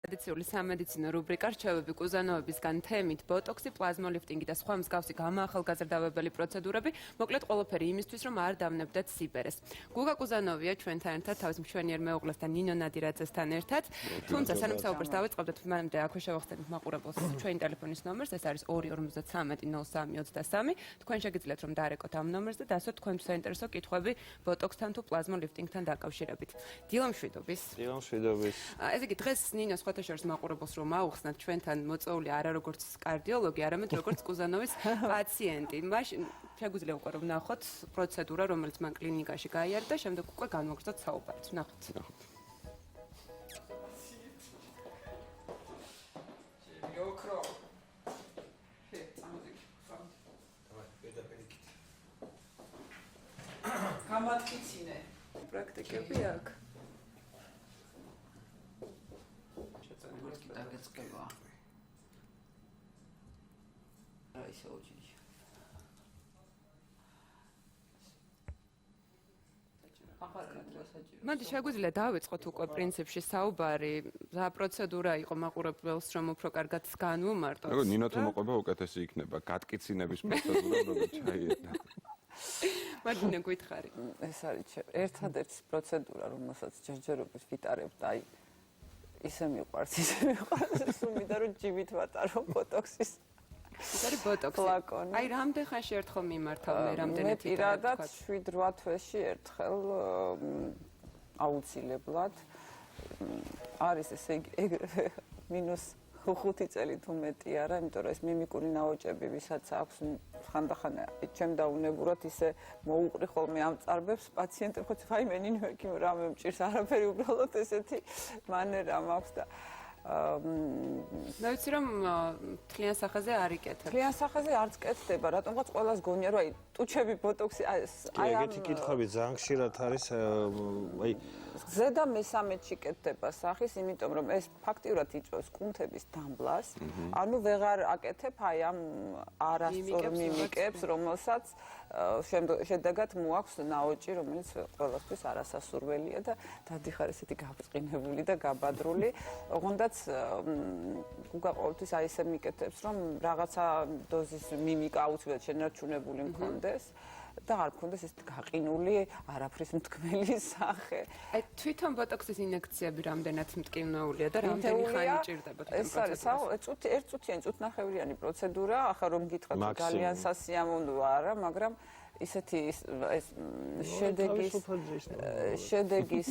ტრადიციული სამედიცინო რუბრიკა რჩევები კუზანოვებისგან თემით ბოტოქსი, პლაზმოლიფტინგი და სხვა მსგავსი გამაახალგაზრდავებელი პროცედურები, მოკლედ ყველაფერი იმისთვის, რომ არ დავნებდეთ სიბერეს. გუგა კუზანოვია ჩვენთან ერთად, თავის მშვენიერ მეუღლესთან ნინო ნადირაძესთან ერთად. თუმცა სანამ საუბრს დავიწყებდეთ, მანამდე აქვე შევახსენებთ მაყურებელს ჩვენი ტელეფონის ნომერს, ეს არის 253-03-23. თქვენ შეგიძლიათ რომ დაარეკოთ ამ ნომერს და დასვათ თქვენთვის საინტერესო კითხვები ბოტოქსთან თუ პლაზმოლიფტინგთან დაკავშირებით. დილამშვიდობის. დილამშვიდობის. ესე იგი დღეს ნინო სხვათა შორის მაყურებელს რომ აუხსნათ ჩვენთან მოწვეული არა როგორც კარდიოლოგი, არამედ როგორც კუზანოვის პაციენტი. მაშინ შეგვიძლია უკვე რომ ვნახოთ პროცედურა, რომელიც მან კლინიკაში გაიარა და შემდეგ უკვე განვაგრძელოთ საუბარს. ვნახოთ. Okro. Გამატკიცინე. პრაქტიკები აქვს. Გორკი დაგეწყება. რა ისე ოჯიში. მანდი შეგვიძლია დავიწყოთ უკვე პრინციპში საუბარი. რა პროცედურა იყო მაყურებელს რომ უფრო კარგად განვუმარტოთ. ეგ ნინო თუ მოყვება უკეთესი იქნება. გატკიცინების პროცედურა როგორ ჩაიეტა. მადინა გითხარი. ეს არის ერთადერთი პროცედურა, რომელსაც ჯერჯერობით ვიტარებ და აი ისე მიყვარს, სულ მინდა რომ ჯიმით ვატარო ბოტოქსის. ეს არის ბოტოქსი. აი რამდენ ხანში ერთხელ მიმართავ მე რამდენად მე პირადად 7-8 თვეში ერთხელ აუცილებლად არის ესე მინუს 5 წელი თუ მეტი არა, იმიტომ რომ ეს მიმიკური ნაოჭები ვისაც აქვს ხანდახან ჩემ დაუნებურად ისე მოუყრი ხოლმე ამ წარბებს პაციენტებს, ხო ვაიმე ნინო ექიმ რამე მჭირს, არაფერი უბრალოდ ესეთი მანერა მაქვს და და ვიცი რომ თლიან სახეზე არ იკეთებ. თლიან სახეზე არც კეთდება, რატომღაც ყველას გონია რომ აი ტუჩები ბოტოქსი აი ეგეთი კითხვები ძალიან ხშირად არის აი ზედა მესამედში კეთდება სახის, იმიტომ რომ ეს ფაქტიურად იწვევს კუნთების დამბლას. ანუ ვეღარ აკეთებ აი ამ არასწორ მიმიკებს, რომელსაც შედეგად მოაქვს ნაოჭი, რომელიც ყველასთვის არასასურველია და დადიხარ ესეთი გაბრწყინებული და გაბადრული. ოღონდაც გუგა ყოველთვის აი ესე მიკეთებს, რომ რაღაცა დოზის მიმიკა აუცილებლად შენარჩუნებული მქონდეს და არ მქონდეს ეს გაყინული, არაფრის მთქმელი სახე. აი თვითონ ბოტოქსის ინექციები რამდენად მტკივნეულია და რამდენი ხანი ჭირდება თვითონ პროცედურას? ეს არის ერთწუთიანი, წუთნახევრიანი პროცედურა, ახლა რომ გითხრათ ძალიან სასიამოვნოა არა, მაგრამ ისეთი ეს შედეგის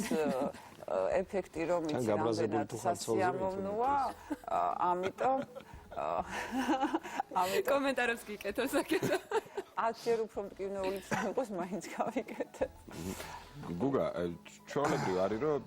ეფექტი რომ იცი რამდენად სასიამოვნოა, ამიტომ კომენტარებს გიკეთო საკეთო. 10 ჯერ უფრო მტკივნეული იყოს, მაინც გავიკეთებ. გუგა, ჩვეულებრივ არის რომ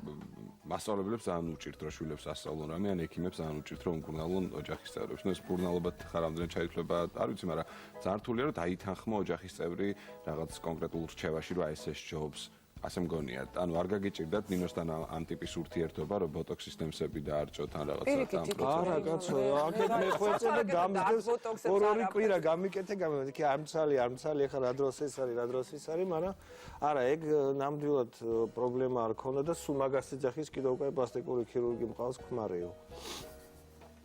მასწავლებლებს ძალიან უჭირთ რომ შვილებს ასწავლონ რამე, ან ექიმებს ძალიან უჭირთ რომ უმკურნალონ ოჯახის წევრებს. ნუ ეს მკურნალობა ხარ რამდენად ჩაითვლება, არ ვიცი, მაგრამ ძალიან რთულია რომ დაითანხმო ოჯახის წევრი რაღაც კონკრეტულ რჩევაში, რომ აი ეს ჯობს. ასე მგონია. ანუ არ გაგიჭირდათ ნინოსთან ამ ტიპის ურთიერთობა, რომ ბოტოქსის ნემსები დაარჭოთ ან რაღაცა ამ პროცესში. არა, კაცო, აქეთ მე ხვეწე და გამძგებს ორი კვირა გამიკეთე, გამიგე არ მცალი, ახლა რა დროს ეს არის, რა დროს ის არის, მაგრამ არა, ეგ ნამდვილად პრობლემა არ ქონდა და სულ მაგას ეძახის კიდევ უკვე პლასტიკური ქირურგი მყავს ქმარიო.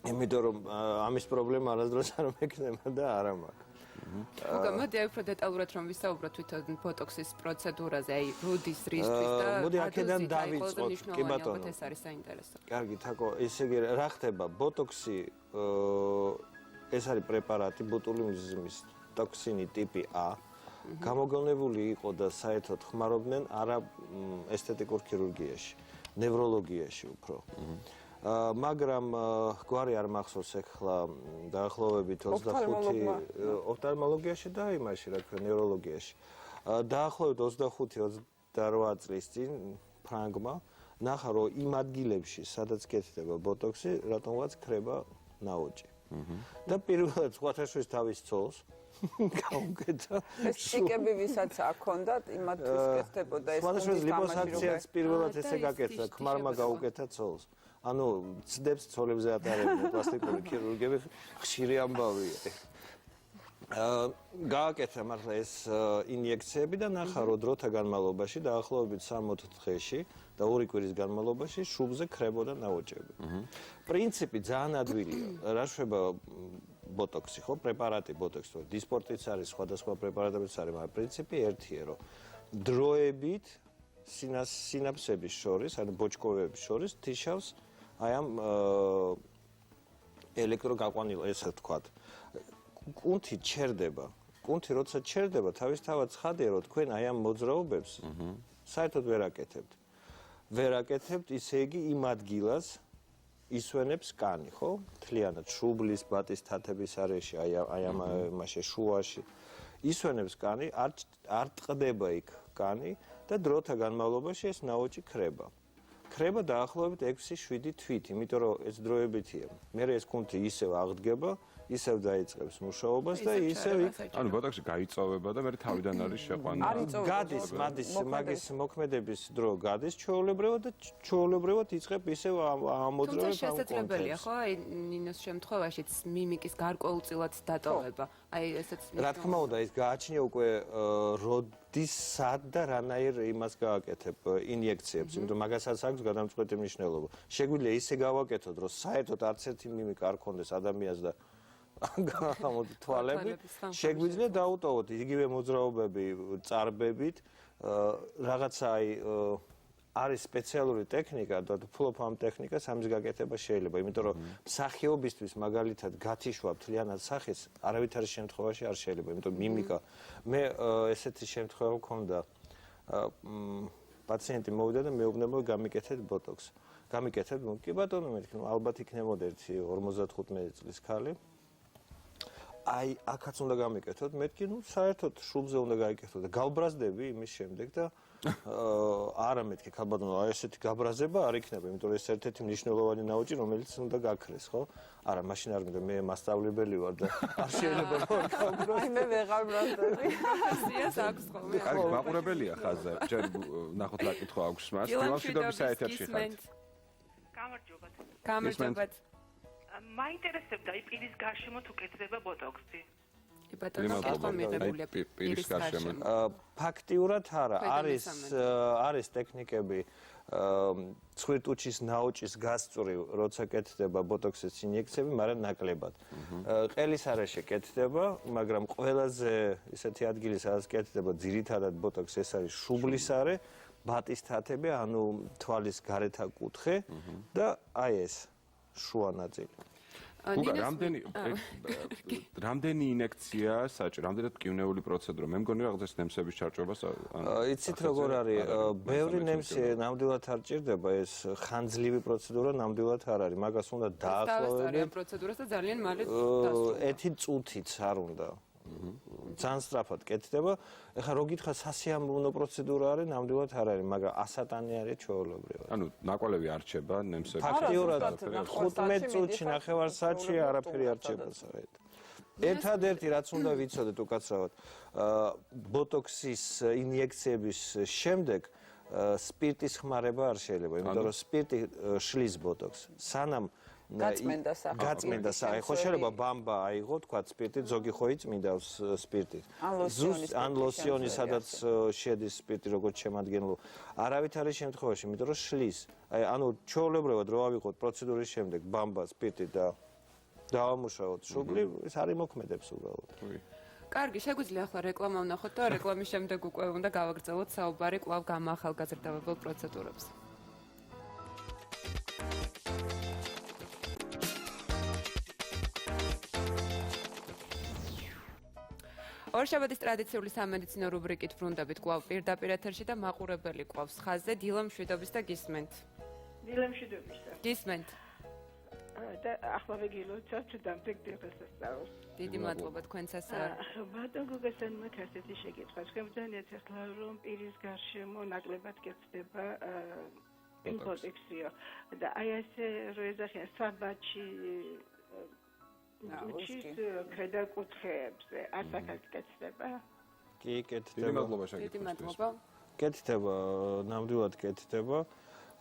იმიტომ რომ ამის პრობლემა არასდროს არ მექნება და არა მაქვს. გუგა, მოდი აი უფრო დეტალურად რომ ვისაუბროთ თვითონ ბოტოქსის პროცედურაზე, აი როდის, რისთვის და მოდი აქედან დავიწყოთ, კი ბატონო. ეს არის საინტერესო. კარგი, თაკო, ესე იგი რა ხდება? ბოტოქსი ეს არის პრეპარატი ბოტულინიზმის ტოქსინი ტიპი A. გამოგონებული იყო და საერთოდ ხმარობდნენ არა ესთეტიკურ ქირურგიაში, ნევროლოგიაში უფრო. მაგრამ გვარი არ მახსოვს ეხლა დაახლოებით 25 ოფთალმოლოგიაში და იმაში რა ქვია ნევროლოგიაში. დაახლოებით 25-28 წლის წინ ფრანგმა ნახა რომ იმ ადგილებში სადაც კეთდება ბოტოქსი რატომღაც ქრება ნაოჭი. და პირველად სხვათა შორის თავის ცოლს გაუკეთა. ეს ჩიკები ვისაც აქონდათ, იმათთვის კეთდებოდა ეს სხვადასხვა ლიპოსაქციაც პირველად ესე გაკეთა, ქმარმა გაუკეთა ცოლს. ანუ ცდებს ცოლებზე ატარებდნენ პლასტიკური ქირურგები, ხშირი ამბავია. გააკეთა მართლა ეს ინიექციები და ნახა რომ დროთა განმავლობაში დაახლოებით 3-4 დღეში და 2 კვირის განმავლობაში შუბლზე ქრებოდა ნაოჭები. პრინციპი ძალიან ადვილია. რა შვება ბოტოქსი ხო? პრეპარატი ბოტოქსი, დისპორტიც არის, სხვადასხვა პრეპარატებიც არის, მაგრამ პრინციპი ერთია, რომ დროებით სინაფსების შორის, ანუ ბოჭკოვების შორის თიშავს აი ამ ელექტროგაყვანილ, ესე ვთქვათ. კუნთი ჩერდება. კუნთი როცა ჩერდება, თავისთავად ცხადია, რომ თქვენ აი ამ მოძრაობებს საერთოდ ვერ აკეთებთ. ვერ აკეთებთ, ისე იგი იმ ადგილას ისვენებს კანი, ხო? მთლიანად შუბლის, ბატის თათების არეში, აი ამ მასე შუაში. ისვენებს კანი, არ ტყდება იქ კანი და დროთა განმავლობაში ეს ნაოჭი ქრება. ქრება დაახლოებით 6-7 თვით, იმიტომ რომ ეს დროებითია. მე ეს კუნთი ისევ აღდგება, ისევ დაიწყებს მუშაობას და ისევ იქ ანუ ბოტოქსი გაიწოვება და მე თავიდან არის შეყვანა. გადის მაგის მოქმედების დრო გადის ჩვეულებრივად და ჩვეულებრივად იწყებ ისევ ამოძრავებს ამ შესაძლებელია ხო აი ნინოს შემთხვევაშიც მიმიკის გარკვეულწილად დატოვება აი ესეც რა თქმა უნდა ის გააჩნია უკვე როდის სად და რანაირ იმას გააკეთებ ინიექციებს იმიტომ მაგასაც აქვს გადამწყვეტი მნიშვნელობა შეგვიძლია ისე გავაკეთოთ რომ საერთოდ არც ერთი მიმიკა არ ქონდეს ადამიანს და თვალები შეგვიძლია დაუტოვოთ იგივე მოძრაობები წარბებით რაღაცა აი არის სპეციალური ტექნიკა და ფლოფ ამ ტექნიკას ამის გაკეთება შეიძლება იმიტომ რომ მსახიობისთვის მაგალითად გათიშვა მთლიანად სახეს არავითარი შემთხვევაში არ შეიძლება იმიტომ მიმიკა მე ესეთი შემთხვევა მქონდა პაციენტი მოვიდა და მეუბნება გამიკეთეთ ბოტოქს გამიკეთებ კი ბატონო მეთქი ალბათ იქნებოდა ერთი 55 წლის ქალი აი აქაც უნდა გამიკეთოთ მეთქი საერთოდ შუბლზე უნდა გაიკეთო და გავბრაზდები იმის შემდეგ და არა მეთქი ხალბატონო აი ესეთი გაბრაზება არ იქნება იმიტომ რომ ეს ერთ-ერთი მნიშვნელოვანი ნაოჭი რომელიც უნდა გაქრეს ხო არა მაშინ არ მინდა მე მასწავლებელი ვარ და არ შეიძლება რომ გავბრაზო აი მე ვეღარ ბრაზდები სიას აქვს ხოლმე კარგი მაყურებელია ხაზა ჯერ ნახოთ რა კითხვა აქვს მას ფილმშიდობის საერთაშე ხარ გამარჯობათ მაინტერესებდა პირის გარშემო თუ კეთდება ბოტოქსი. პირის გარშემო. ფაქტიურად არა, არის ტექნიკები ცხვირტუჩის ნაოჭის გასწვრივ, როცა კეთდება ბოტოქსის ინიექციები, მაგრამ ნაკლებად. ყელის არეში კეთდება, მაგრამ ყველაზე ისეთი ადგილი, სადაც კეთდება ძირითადად ბოტოქსი, ეს არის შუბლის არე, ბატის თათები, ანუ თვალის გარეთა კუთხე და აი ეს შუა ნაწილი. გუგა, რამდენი ინიექცია საჭირო, რამდენად მკივნეული პროცედურა? მე მგონი რაღაცა ნემსების ჩარჭობას იცით როგორ არის, ბევრი ნემსი ნამდვილად არ ჭირდება, ეს ხანძლივი პროცედურა ნამდვილად არ არის, მაგას უნდა დაახლოებით პროცედურას და ძალიან მალე დასრულდება. 1 წუთიც არ უნდა. ძალიან სწრაფად კეთდება. ეხლა რო გითხრა სასიამოვნო პროცედურა არის, ნამდვილად არ არის, მაგრამ ასატანი არის ჩვეულებრივად. ანუ ნაკვალევი არ რჩება ნემსები. ფაქტიურად 15 წუთში ნახევარ საათში არაფერი არ რჩება საერთოდ. ერთადერთი რაც უნდა ვიცოდეთ უკაცრავად, ბოტოქსის ინიექციების შემდეგ სპირტის ხმარება არ შეიძლება, იმიტომ რომ სპირტი შლის ბოტოქს. სანამ გაწმენდა სახე. ხო შეიძლება ბამბა აიღო, თქვა სპირტი, ზოგი ხო იწმინდავს სპირტით. ან ლოსიონი, სადაც შედის სპირტი როგორც შემადგენლო. არავითარი შემთხვევაში, იმიტომ რომ შლის. აი, ანუ ჩვეულებრივად რო ავიღოთ პროცედურის შემდეგ ბამბა, სპირტი და დავამუშავოთ შუბლი, ეს არ იმოქმედებს უბრალოდ. კარგი, შეგვიძლია ახლა რეკლამა ვნახოთ და რეკლამის შემდეგ უკვე უნდა გავაგრძელოთ საუბარი კვლავ გამოახალგაზრდავებელ პროცედურებზე. ორშაბათის ტრადიციული სამედიცინო რუბრიკით ვრუნდებით კვლავ პირდაპირ ეთერში და მაყურებელი კვლავს ხაზზე დილა მშვიდობის და გისმენთ. დილა მშვიდობის და გისმენთ. და ახლა ვიგილოცავთ დამტეკ დღესასწაულს. დიდი მადლობა თქვენსაც. ბატონ გუგასთან მაქ ასეთი შეკითხვა. ჩვენ ძალიან ეხლა რომ პირის გარშემო ნაკლებად კეთდება ბოტოქსიო და აი ესე რო ეძახიან საბაჩი უჩის ქვედა კუთხეებზე ასაკად კეთდება? კი, კეთდება. დიდი მადლობა დიდი მადლობა. კეთდება, ნამდვილად კეთდება.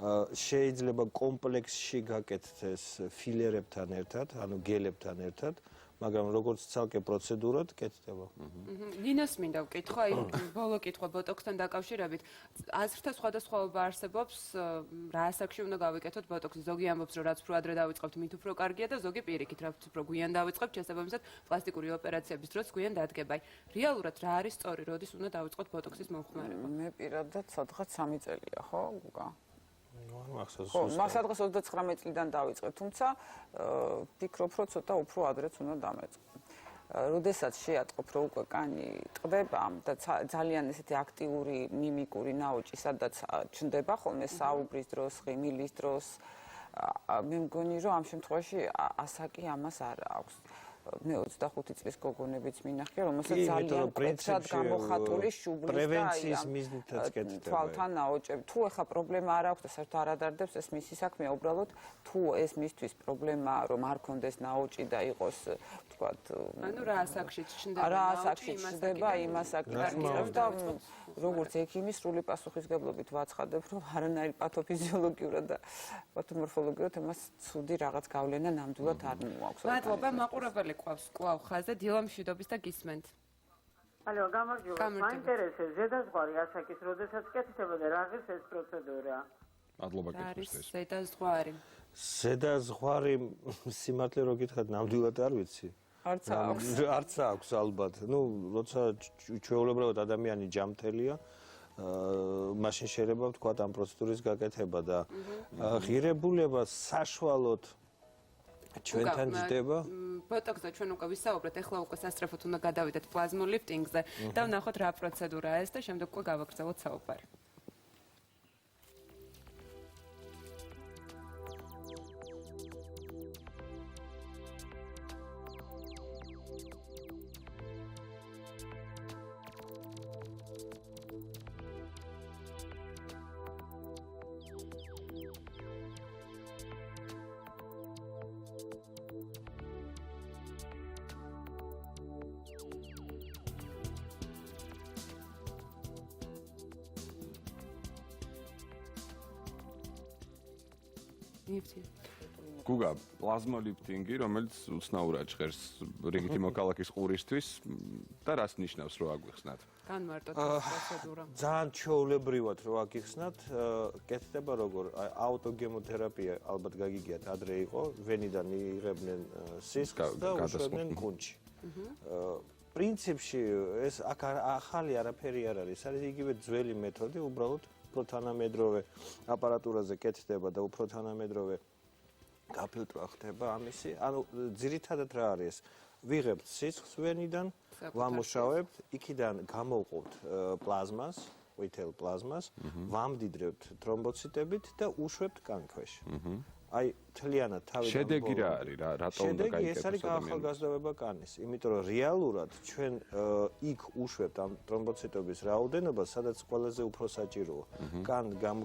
შეიძლება კომპლექსში გაკეთდეს ფილერებთან ერთად, ანუ გელებთან ერთად, მაგრამ როგორც ცალკე პროცედურად კეთდება. ნინოს მინდა ვკითხო, აი ბოლო კითხვა ბოტოქსთან დაკავშირებით. აზრთა სხვადასხვაობა არსებობს, რა ასაკში უნდა გავიკეთოთ ბოტოქსი. ზოგი ამბობს, რომ რაც უფრო ადრე დავიწყებთ, მით უფრო კარგია და ზოგი პირიქით, რაც უფრო გვიან დავიწყებთ, შესაბამისად პლასტიკური ოპერაციების დროს გვიან დადგება. რეალურად რა არის სწორი, როდის უნდა დავიწყოთ ბოტოქსის მომხმარება? მე პირადად სადღაც 3 წელია, ხო, გუგა? ახსოვს. ხო, მას სადღაც 29 წლიდან დავიწყე, თუმცა ვფიქრობ, რომ ცოტა უფრო ადრეც უნდა დამეწყო. როდესაც შეატყობ, რომ უკვე კანი ტყდება და ძალიან ესეთი აქტიური მიმიკური ნაოჭი, სადაც ჩნდება ხოლმე საუბრის დროს, ღიმილის დროს, მე მგონი, რომ ამ შემთხვევაში ასაკი ამას არ აქვს. მე 25 წლის გოგონებიც მინახია, რომელსაც ძალიან მკვეთრად გამოხატული შუბლის და პრევენციის მიზნითაც კეთდება. თვალთან ნაოჭები. თუ ეხა პრობლემა არ აქვს და საერთოდ არ ადარდებს, ეს მისი საქმეა, უბრალოდ თუ ეს მისთვის პრობლემაა, რომ არ კონდეს ნაოჭი და იყოს, ვთქვათ, ანუ რა ასაკში ჩნდება რა ასაკში ჩნდება, იმას აკეთებს და როგორც ექიმის სრული პასუხისგებლობით ვაცხადებ, რომ არანაირი პათოფიზიოლოგიურად და პათომორფოლოგიურად იმას ცუდი რაღაც გავლენა ნამდვილად არ მოაქვს. მადლობა, მაყურებელი ყავს კვლავ ხაზზე, დილა მშვიდობის და გისმენთ. ალო, გამარჯობა. მაინტერესებს ზედაზღვარი ასაკის, როდესაც კეთდება და რა არის ეს პროცედურა? მადლობა რა არის კითხვის. ზედაზღვარი? ზედაზღვარი სიმართლე რო გითხრათ, ნამდვილად არ ვიცი. არც აქვს. არც აქვს ალბათ. ნუ, როცა ჩვეულებრივად ადამიანი ჯამთელია, მაშინ შეიძლება ვთქვათ ამ პროცედურის გაკეთება და ღირებულება საშუალოდ ჩვენთან ჯდება. ბოტოქსზე ჩვენ უკვე ვისაუბრეთ, ეხლა უკვე სასწრაფოდ უნდა გადავიდეთ პლაზმურ ლიფტინგზე და ვნახოთ რა პროცედურაა ეს და შემდეგ უკვე გავაგრძელოთ საუბარი. გუგა, პლაზმოლიფტინგი, რომელიც უცნაურად ჟღერს რიგითი მოქალაქის ყურისთვის და რას ნიშნავს რო აგვიხსნათ? განმარტოთ ეს პროცედურა. ძალიან ჩვეულებრივად რო აგიხსნათ, კეთდება როგორ აუტოგემოთერაპია, ალბათ გაგიგიათ, ადრე იყო, ვენიდან იღებდნენ სისხლს და უშვებდნენ კუნჩი. პრინციპში ეს ახალი არაფერი არ არის, არის იგივე ძველი მეთოდი, უბრალოდ უფრო თანამედროვე აპარატურაზე კეთდება და უფრო თანამედროვე გაფილტრა ხდება ამისი. ანუ ძირითადად რა არის? ვიღებთ სისხლს ვენიდან, ვამუშავებთ, იქიდან გამოვყავთ პლაზმას, ყვითელ პლაზმას, ვამდიდრებთ თრომბოციტებით და უშვებთ კანქვეშ. აი თლიანად თავიდან შედეგი რა არის? რატომ უნდა გაიგებს? ეს არის ადამიანს? ახალგაზრდობა კანის, იმიტომ რომ რეალურად ჩვენ იქ უშვებთ ამ თრომბოციტების რაოდენობას, სადაც ყველაზე უფრო საჭიროა.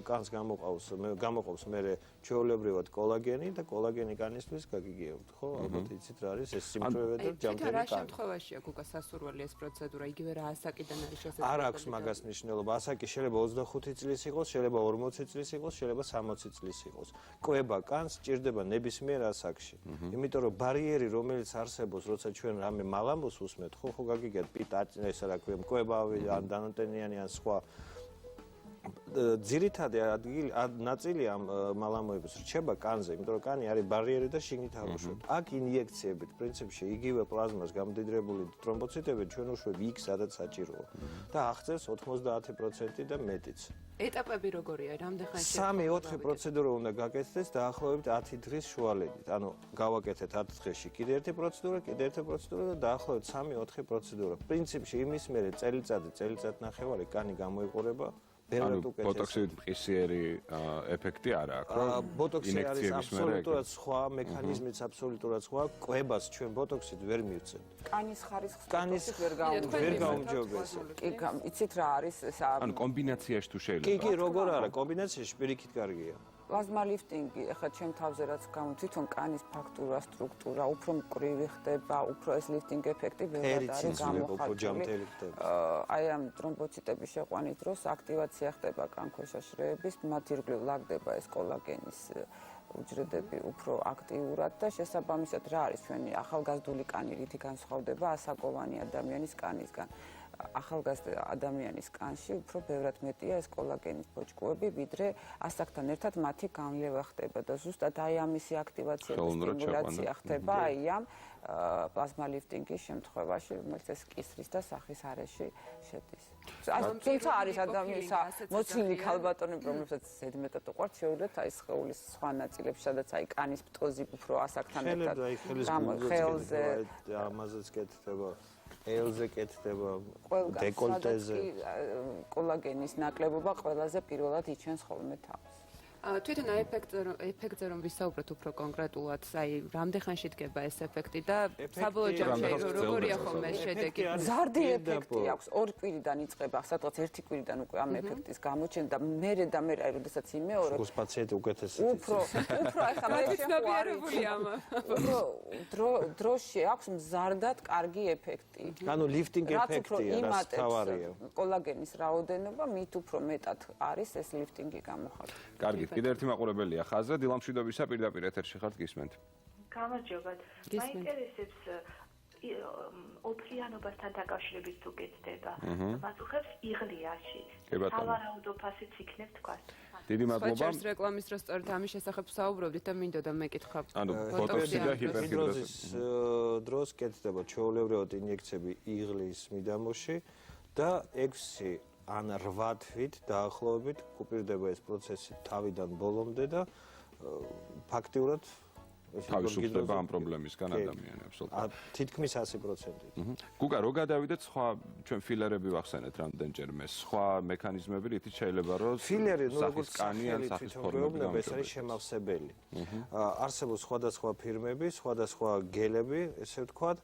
კანს გამოყავს მე ჩვეულებრივად კოლაგენი და კოლაგენი კანისთვის გაგიგიებთ, ხო? ალბათ იცით რა არის ეს სიმკვრივე და ჯამთელი რა კანი. შემთხვევაშია გუგა სასურველი ეს პროცედურა, იგივე რა ასაკიდან არის შესაძლებელი? არ აქვს მაგას მნიშვნელობა. ასაკი შეიძლება 25 წლის იყოს, შეიძლება 40 წლის იყოს, შეიძლება 60 წლის იყოს. კვება კანს სჭირდება ნებისმიერ ასაკში. იმიტომ რომ ბარიერი, რომელიც არსებობს, როცა ჩვენ რამე მალამბოს უსმენთ, ხო გაგიგეთ პიტაც, ეს რა ქვია, მკვებავი, ან დანოტენიანი, ან სხვა ძირითადი ნაწილი ამ მალამოების რჩება კანზე, იმიტომ რომ კანი არის ბარიერი და შიგნით არ უშვებთ. აქ ინიექციებით, პრინციპში, იგივე პლაზმას გამდიდრებული თრომბოციტები ჩვენ უშვებ იქ, სადაც საჭიროა. და აღწევს 90% და მეტიც. ეტაპები როგორია? რამდენ ხანში? 3-4 პროცედურა უნდა გაკეთდეს დაახლოებით 10 დღის შუალედით. ანუ გავაკეთეთ 10 დღეში კიდე ერთი პროცედურა, კიდე ერთი პროცედურა და დაახლოებით 3-4 პროცედურა. პრინციპში იმის მერე წელიწად-ნახევარი კანი გამოიყურება. ანუ ბოტოქსი მყისიერი ეფექტი არ აქვს, რომ ბოტოქსი არის აბსოლუტურად სხვა, მექანიზმიც აბსოლუტურად სხვა. კვებას ჩვენ ბოტოქსით ვერ მივცემთ. კანის ხარისხს კანის ვერ გაუმჯობეს. კი, იცით რა არის ეს ანუ კომბინაციაში თუ შეიძლება. კი, როგორ არა, კომბინაციაში პირიქით კარგია. პლაზმა ლიფტინგი, ახლა ჩემ თავზე რაც გამო თვითონ კანის ფაქტურა, სტრუქტურა უფრო მკვრივი ხდება, უფრო ეს ლიფტინგ ეფექტი ბევრად არის გამოხატული. აი ამ ტრომბოციტების შეყვანის დროს აქტივაცია ხდება კანქვეშა შრეების, მათ ირგვლივ ლაგდება ეს კოლაგენის უჯრედები უფრო აქტიურად და შესაბამისად რა არის ჩვენი ახალგაზრდული კანი, რითი განსხვავდება ასაკოვანი ადამიანის კანისგან. ახალგაზრდა ადამიანის კანში უფრო ბევრად მეტია ეს კოლაგენის ბოჭკოები, ვიდრე ასაკთან ერთად მათი განლევა ხდება და ზუსტად აი ამისი აქტივაცია და სტიმულაცია ხდება აი ამ პლაზმა ლიფტინგის შემთხვევაში, რომელიც ეს კისრის და სახის არეში შედის. თუმცა არის ადამიანის მოცილი ქალბატონები, რომლებსაც ზედმეტად უყვართ, შეუძლიათ აი სხეულის სხვა ნაწილებში, სადაც აი კანის პტოზი უფრო ასაკთან ერთად ხელზე ამაზეც კეთდება. ელზე კეთდება, დეკოლტეზე. კოლაგენის ნაკლებობა ყველაზე პირველად იჩენს ხოლმე თავს. თვითონ ეფექტზე რომ ვისაუბროთ უფრო კონკრეტულად, აი რამდენ ხანში დგება ეს ეფექტი და საბოლოო ჯამში როგორია ხოლმე შედეგი? ზარდი ეფექტი აქვს, 2 კვირიდან იწყება, სადღაც 1 კვირიდან უკვე ამ ეფექტის გამოჩენა და მერე აი როდესაც იმეორებ უს პაციენტი უკეთესი უფრო ახლა მე ცნობიერებული ამ დროში აქვს მზარდად კარგი ეფექტი. ანუ ლიფტინგ ეფექტია, რაც თავარია. კოლაგენის რაოდენობა მით უფრო მეტად არის ეს ლიფტინგი გამოხატული. კარგი, კიდევ ერთი მაყურებელია ხაზზე, დილამშვიდობისა პირდაპირ ეთერში ხართ, გისმენთ. გამარჯობათ. მაინტერესებს ოფრიანობასთან დაკავშირებით თუ გეცდება. მას უხებს იღლიაში. სავარაუდო ფასიც იქნებ თქვას. დიდი მადლობა. ხოჭერს რეკლამის დროს სწორედ ამის შესახებ საუბრობდით და მინდოდა მეკითხა. ანუ ბოტოქსი და ჰიპერჰიდროზის დროს კეთდება ჩვეულებრივად ინიექციები იღლის მიდამოში და 6 ან 8 თვით დაახლოებით კუპირდება ეს პროცესი თავიდან ბოლომდე და ფაქტიურად თავისუფლდება ამ პრობლემისგან ადამიანი აბსოლუტურად. თითქმის 100%. გუგა, რო გადავიდეთ სხვა ჩვენ ფილერები ვახსენეთ რამდენჯერმე, სხვა მექანიზმები რითიც შეიძლება რომ ფილერი როგორც კანი ან სახის ფორმები ეს არის შემავსებელი. არსებობს სხვადასხვა ფირმები, სხვადასხვა გელები, ესე ვთქვათ.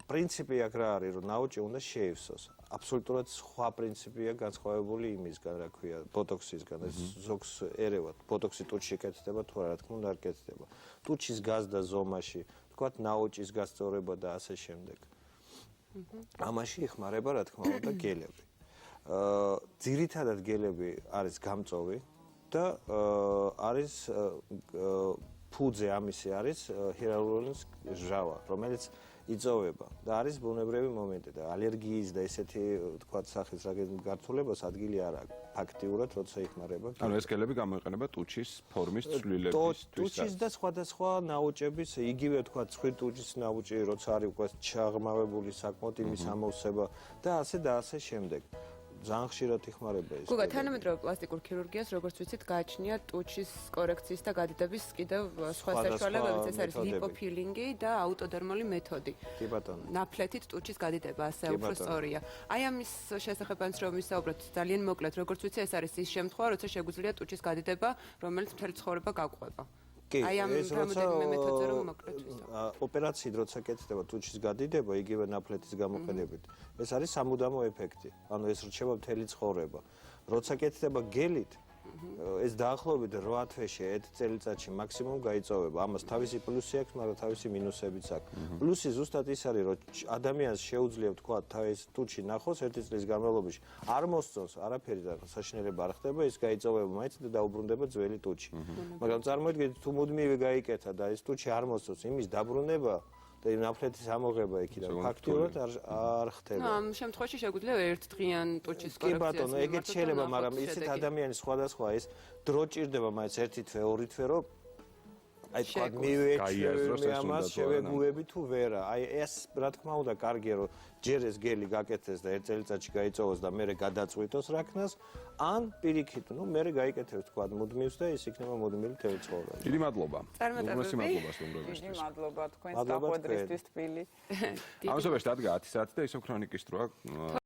პრინციპი აქ რა არის, რომ ნაოჭი უნდა შეივსოს. აბსოლუტურად სხვა პრინციპია განსხვავებული იმისგან, რა ქვია, ბოტოქსისგან. ეს ზოგს ერევათ, ბოტოქსი ტუჩში კეთდება, თუ რა თქმა უნდა არ კეთდება. ტუჩის გაზდა ზომაში, ვთქვათ, ნაოჭის გასწორება და ასე შემდეგ. ამაში იხმარება, რა თქმა უნდა, გელები. ძირითადად გელები არის გამწოვი და არის ფუძე ამისი არის ჰიალურონის ჟავა, რომელიც იწოვება და არის ბუნებრივი მომენტი და ალერგიის და ესეთი თქვათ სახის გართულებას ადგილი არ აქვს ფაქტიურად როცა იხმარება. ანუ ეს გელები გამოიყენება ტუჩის ფორმის ცვლილებისთვის. ტუჩის და სხვადასხვა ნაოჭების, იგივე თქვათ ცხვირ ტუჩის ნაოჭი, როცა არის უკვე ჩაღრმავებული საკმაოდ იმის ამოვსება და ასე შემდეგ. ძალიან ხშირად იხმარება ეს. გუგა, თანამედროვე პლასტიკურ ქირურგიას, როგორც ვიცით, გააჩნია ტუჩის კორექციის და გადიდების კიდევ სხვა საშუალებებიც, ეს არის ლიპოფილინგი და აუტოდერმული მეთოდი. კი ბატონო. ნაფლეთით ტუჩის გადიდება, ასე უფრო სწორია. აი ამის შესახებაც რომ ვისაუბროთ, ძალიან მოკლედ, როგორც ვიცი, ეს არის ის შემთხვევა, როცა შეგვიძლია ტუჩის გადიდება, რომელიც მთელი ცხოვრება გაყვება. აი ამ რამოდენიმე მეთოდზე რომ მოკლედ ვისაუბროთ. ოპერაციით როცა კეთდება ტუჩის გადიდება, იგივე ნაფლეთის გამოყენებით. ეს არის სამუდამო ეფექტი. ანუ ეს რჩება მთელი ცხოვრება. როცა კეთდება გელით, ეს დაახლოებით 8 თვეში 1 წელიწადში მაქსიმუმ გაიწოვება. ამას თავისი პლუსი აქვს, მაგრამ თავისი მინუსებიც აქვს. პლუსი ზუსტად ის არის, რომ ადამიანს შეუძლია თქვა თავის ტუჩი ნახოს 1 წლის განმავლობაში. არ მოსწონს არაფერი და საშინელება არ ხდება, ის გაიწოვება მაინც და დაუბრუნდება ძველი ტუჩი. მაგრამ წარმოიდგინეთ, თუ მუდმივი გაიკეთა და ეს ტუჩი არ მოსწონს, იმის დაბრუნება და ნაფლეთის ამოღება იქიდან ფაქტიურად არ ხდება. ამ შემთხვევაში შეგვიძლია ერთდღიან ტუჩის კორექციას. კი ბატონო, ეგეც შეიძლება, მაგრამ ისეთ ადამიანის სხვადასხვა ეს დრო ჭირდება მაინც 1 თვე, 2 თვე, რომ აი თქვა მივეჩვევი ამას შევეგუები თუ ვერა. აი ეს რა თქმა უნდა კარგია რომ ჯერ ეს გელი გაკეთდეს და 1 წელიწადში გაიწოვოს და მერე გადაწყვიტოს რაკნას, ან პირიქით, ნუ მერე გაიკეთებს თქვა მუდმივს და ის იქნება მუდმივი მთელი ცხოვრება. დიდი მადლობა. წარმატებები. დიდი მადლობა თქვენს გაყვედრისთვის თბილი. ამასობაში დადგა 10 საათი და ისო ქრონიკის დროა